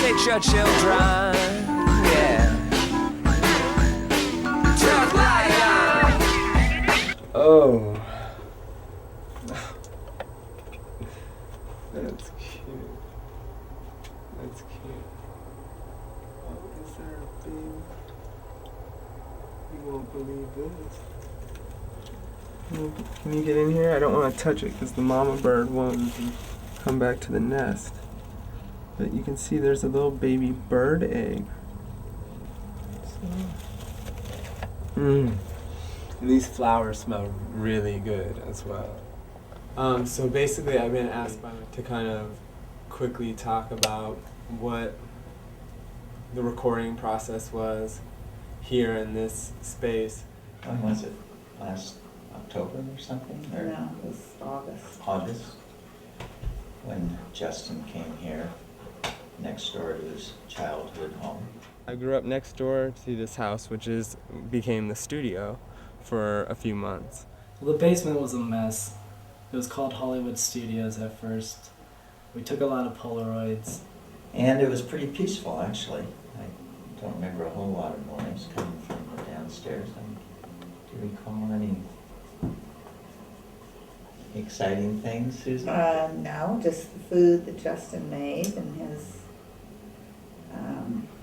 teach your children. Yeah. Truck lion. Oh. That's cute. That's cute. Oh, is there a big... You won't believe this. Can you get in here? I don't want to touch it because the mama bird won't come back to the nest. But you can see there's a little baby bird egg. And these flowers smell really good as well. So basically I've been asked to kind of quickly talk about what the recording process was here in this space. When was it? Last October or something? Or No, it was August. August? When Justin came here, next door to his childhood home. I grew up next door to this house, which became the studio for a few months. Well, the basement was a mess. It was called Hollywood Studios at first. We took a lot of Polaroids. And it was pretty peaceful, actually. I don't remember a whole lot of noise coming from the downstairs. Do you recall any exciting things, Susan? No, just the food that Justin made and his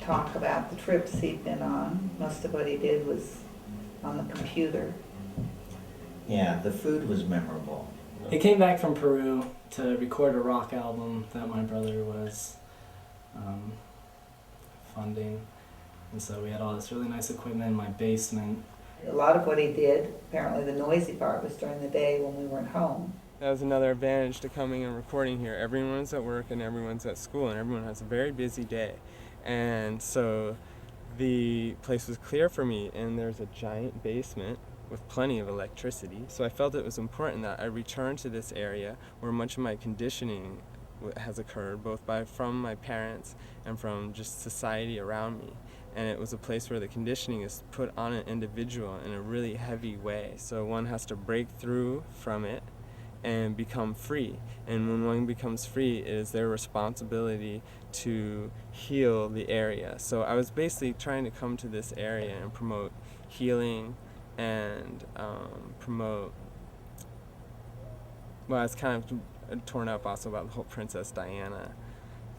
talk about the trips he'd been on. Most of what he did was on the computer. Yeah, the food was memorable. He came back from Peru to record a rock album that my brother was funding. And so we had all this really nice equipment in my basement. A lot of what he did, apparently the noisy part, was during the day when we weren't home. That was another advantage to coming and recording here. Everyone's at work and everyone's at school and everyone has a very busy day. And so the place was clear for me, and there's a giant basement with plenty of electricity. So I felt it was important that I return to this area where much of my conditioning has occurred, both from my parents and from just society around me. And it was a place where the conditioning is put on an individual in a really heavy way. So one has to break through from it and become free. And when one becomes free, it is their responsibility to heal the area. So I was basically trying to come to this area and promote healing and promote, well, I was kind of torn up also about the whole Princess Diana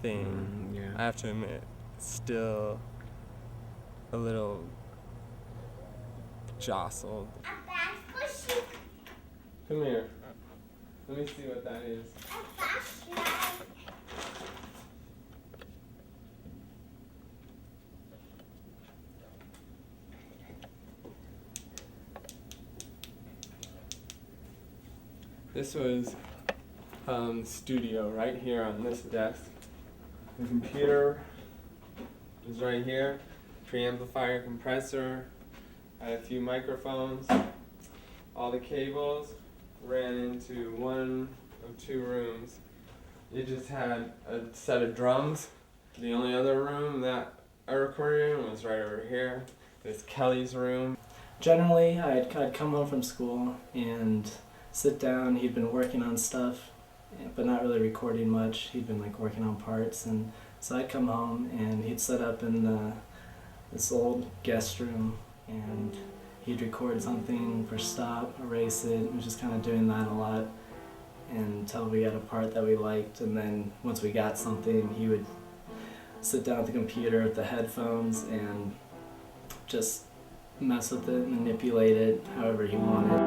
thing. Yeah. I have to admit, still a little jostled. Come here. Let me see what that is. This was the studio right here on this desk. The computer is right here. Preamplifier, compressor. I had a few microphones. All the cables ran into one of two rooms. It just had a set of drums. The only other room that I recorded in was right over here. This Kelly's room. Generally, I'd come home from school and sit down. He'd been working on stuff, but not really recording much. He'd been like working on parts, and so I'd come home and he'd set up in this old guest room, and he'd record something for stop, erase it, and was just kind of doing that a lot until we got a part that we liked. And then once we got something, he would sit down at the computer with the headphones and just mess with it, manipulate it however he wanted.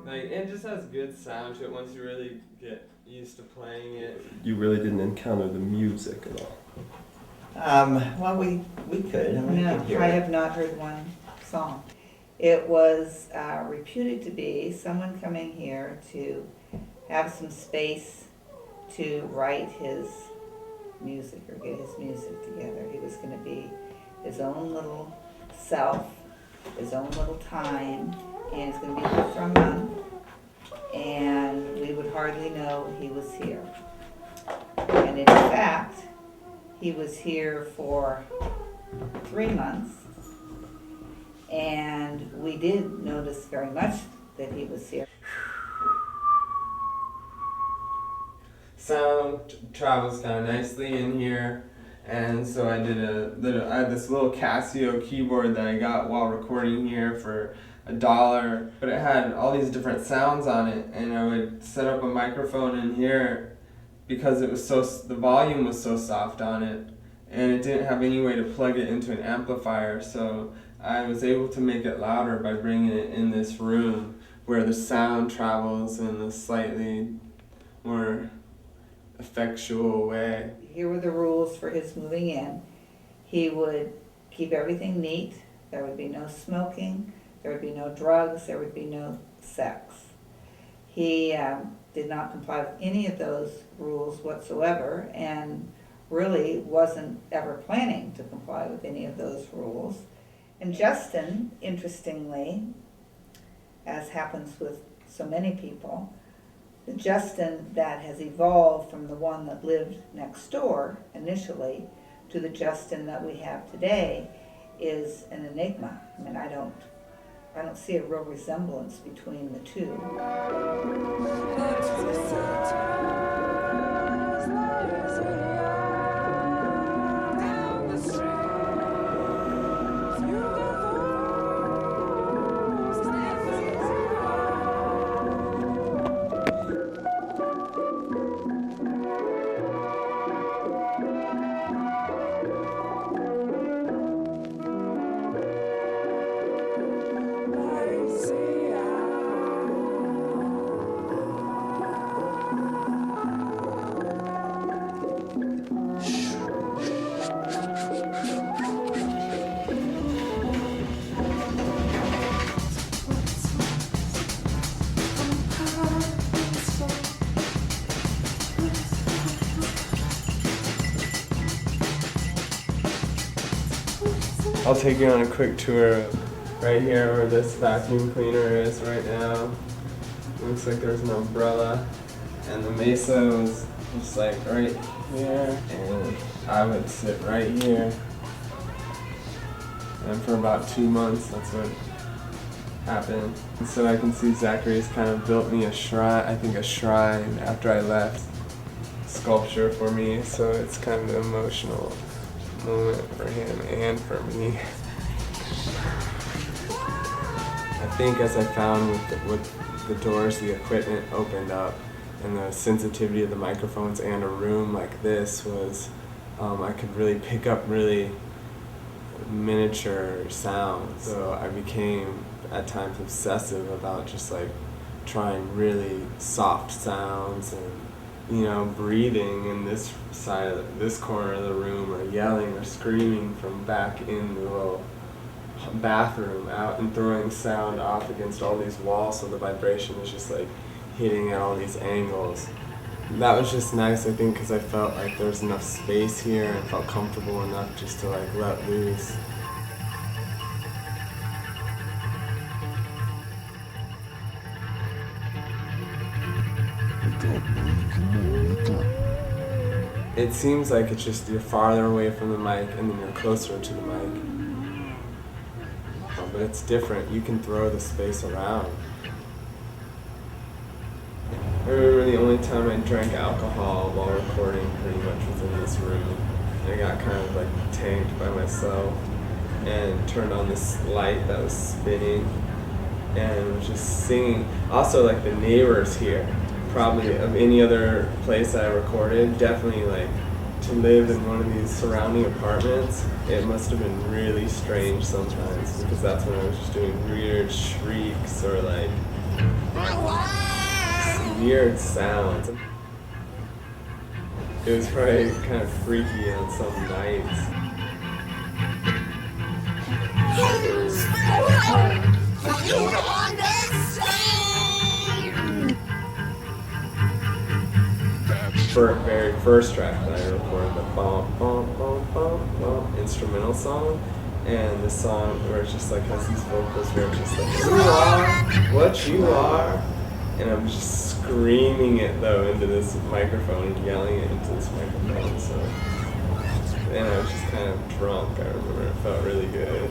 Like, it just has good sound to it once you really get used to playing it. You really didn't encounter the music at all? Well, we could. I mean, No, we could hear I it. have not heard one song. It was reputed to be someone coming here to have some space to write his music or get his music together. He was going to be his own little self, his own little time, and it's going to be here for a month, and we would hardly know he was here. And in fact, he was here for 3 months, and we did notice very much that he was here. Sound travels kind of nicely in here, And so I had this little Casio keyboard that I got while recording here for $1, but it had all these different sounds on it, and I would set up a microphone in here because the volume was so soft on it, and it didn't have any way to plug it into an amplifier, so I was able to make it louder by bringing it in this room where the sound travels in a slightly more effectual way. Here were the rules for his moving in. He would keep everything neat. There would be no smoking. There would be no drugs. There would be no sex. He did not comply with any of those rules whatsoever, and really wasn't ever planning to comply with any of those rules. And Justin, interestingly, as happens with so many people, the Justin that has evolved from the one that lived next door initially to the Justin that we have today is an enigma. I mean, I don't see a real resemblance between the two. I'll take you on a quick tour right here where this vacuum cleaner is right now. Looks like there's an umbrella, and the mesa was just like right here, and I would sit right here. And for about 2 months, that's what happened. And so I can see Zachary's kind of built me a shrine after I left, sculpture for me, so it's kind of an emotional moment for him and for me. I think as I found with the doors, the equipment opened up, and the sensitivity of the microphones and a room like this was, I could really pick up really miniature sounds. So I became at times obsessive about just like trying really soft sounds and, you know, breathing in this side of this corner of the room, or yelling or screaming from back in the little bathroom out, and throwing sound off against all these walls so the vibration is just like hitting at all these angles. That was just nice, I think, because I felt like there was enough space here and felt comfortable enough just to like let loose. It seems like it's just you're farther away from the mic and then you're closer to the mic. But it's different. You can throw the space around. I remember the only time I drank alcohol while recording pretty much was in this room. I got kind of like tanked by myself and turned on this light that was spinning and was just singing. Also, like, the neighbors here, probably of any other place I recorded, definitely like to live in one of these surrounding apartments, it must have been really strange sometimes, because that's when I was just doing weird shrieks or like weird sounds. It was probably kind of freaky on some nights. For very first track that I recorded, the bum bum bum bum bum instrumental song, and the song where it's just like has these vocals where it's just like, you are what you are, and I'm just screaming it though into this microphone, yelling it into this microphone. So, and I was just kind of drunk. I remember it felt really good.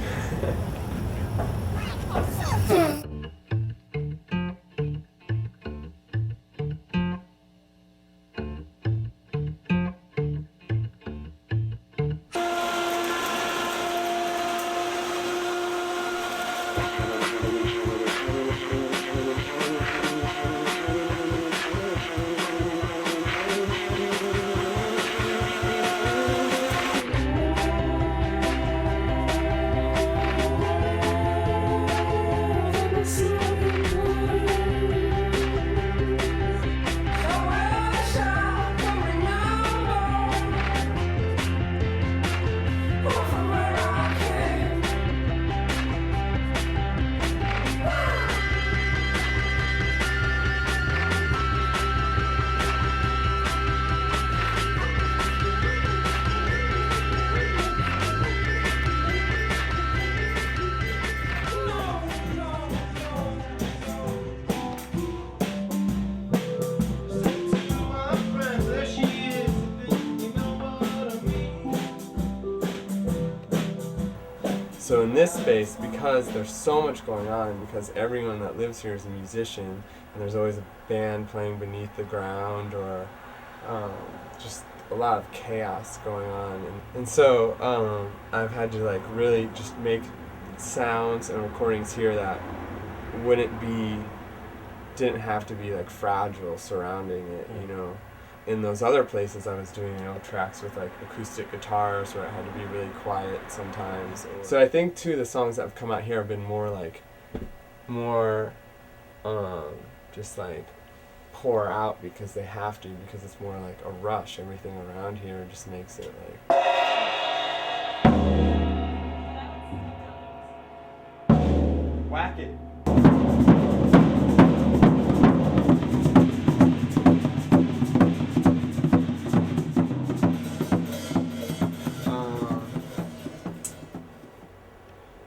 so in this space, because there's so much going on, and because everyone that lives here is a musician, and there's always a band playing beneath the ground, or just a lot of chaos going on, and so I've had to like really just make sounds and recordings here that didn't have to be like fragile surrounding it, you know. In those other places I was doing, you know, tracks with like acoustic guitars where it had to be really quiet sometimes. So I think too the songs that have come out here have been more just like pour out because they have to, because it's more like a rush. Everything around here just makes it like whack it.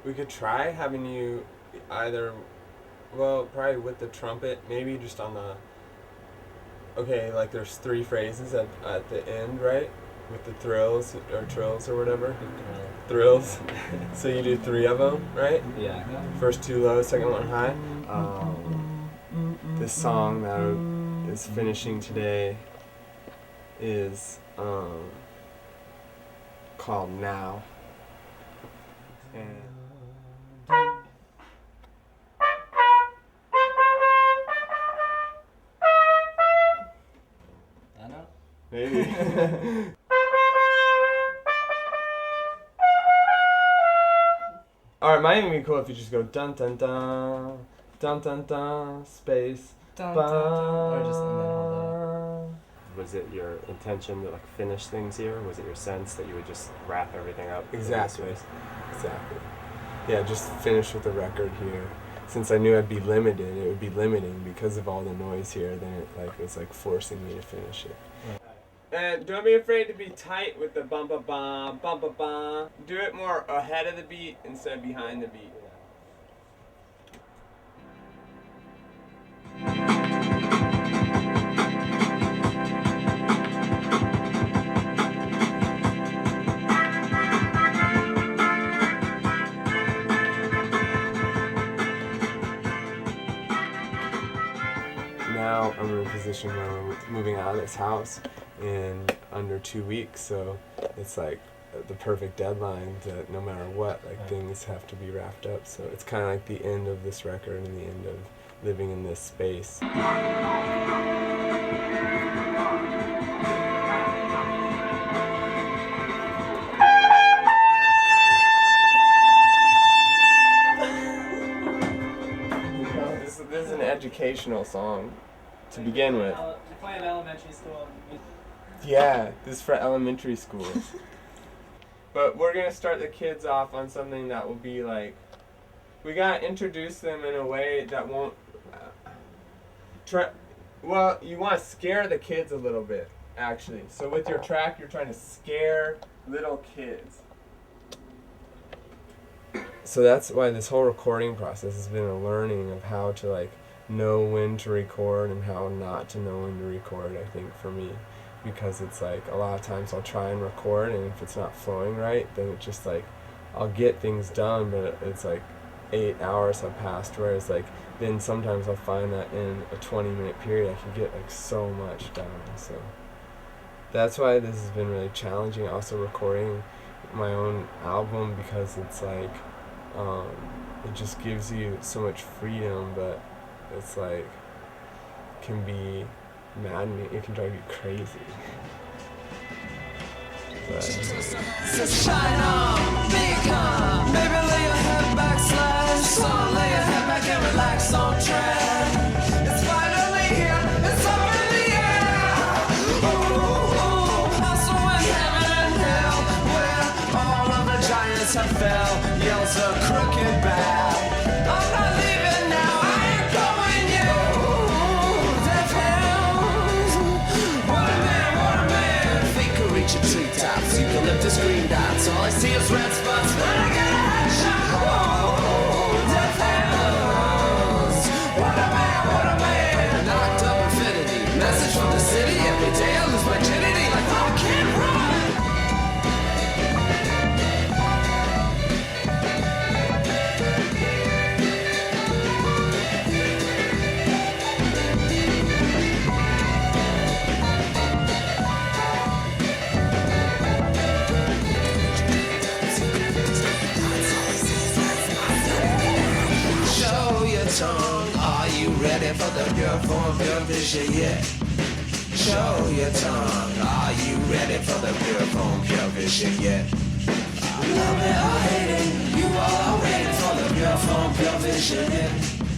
We could try having you either, well, probably with the trumpet, maybe just on the, okay, like there's 3 phrases at the end, right? With the thrills, or trills, or whatever. Thrills. So you do 3 of them, right? Yeah. First 2 low, second 1 high. This song that is finishing today is called Now. And I know. maybe. Alright, might even be cool if you just go dun dun dun, dun dun dun, space, Dun, ba. dun, dun. Or just and then hold Was it your intention to like finish things here? Was it your sense that you would just wrap everything up? in this Exactly. space? Exactly. Yeah, just finish with the record here. Since I knew I'd be limited, it would be limiting because of all the noise here, then it like was like forcing me to finish it. And don't be afraid to be tight with the bum ba ba bum ba ba. Do it more ahead of the beat instead of behind the beat. Now I'm in a position where we're moving out of this house in under 2 weeks, so it's like the perfect deadline that no matter what, like things have to be wrapped up. So it's kind of like the end of this record and the end of living in this space. This is an educational song to begin with. You play in elementary school. Yeah, this is for elementary schools. But we're gonna start the kids off on something that will be like, we gotta introduce them in a way that won't well, you want to scare the kids a little bit, actually. So with your track, you're trying to scare little kids. So that's why this whole recording process has been a learning of how to like know when to record and how not to know when to record, I think, for me. Because it's like a lot of times I'll try and record, and if it's not flowing right, then it's just like I'll get things done, but it's like 8 hours have passed, whereas like then sometimes I'll find that in a 20-minute period I can get like so much done. So that's why this has been really challenging, also recording my own album, because it's like it just gives you so much freedom, but it's like can be maddening. It can drive you crazy. But So shine on, become. Maybe lay your head back, slash. So lay your head back and relax on track. It's finally here, it's up in the air. Ooh, ooh, also in heaven and hell, where all of the giants have fell. Yells a crooked bow. I'm not leaving now, I ain't going you. Deathhands. What a man, feet could reach your treetops. Eucalyptus green dots, all I see is red spots. When I get a headshot, whoa, Deathhands. What a man, knocked up infinity. Message from the city, every day I lose my virginity like I can't run. pure vision yet? Show your tongue. Are you ready for the pure phone, pure vision yet? Love it or hate it, you all are waiting for the pure phone, pure vision yet?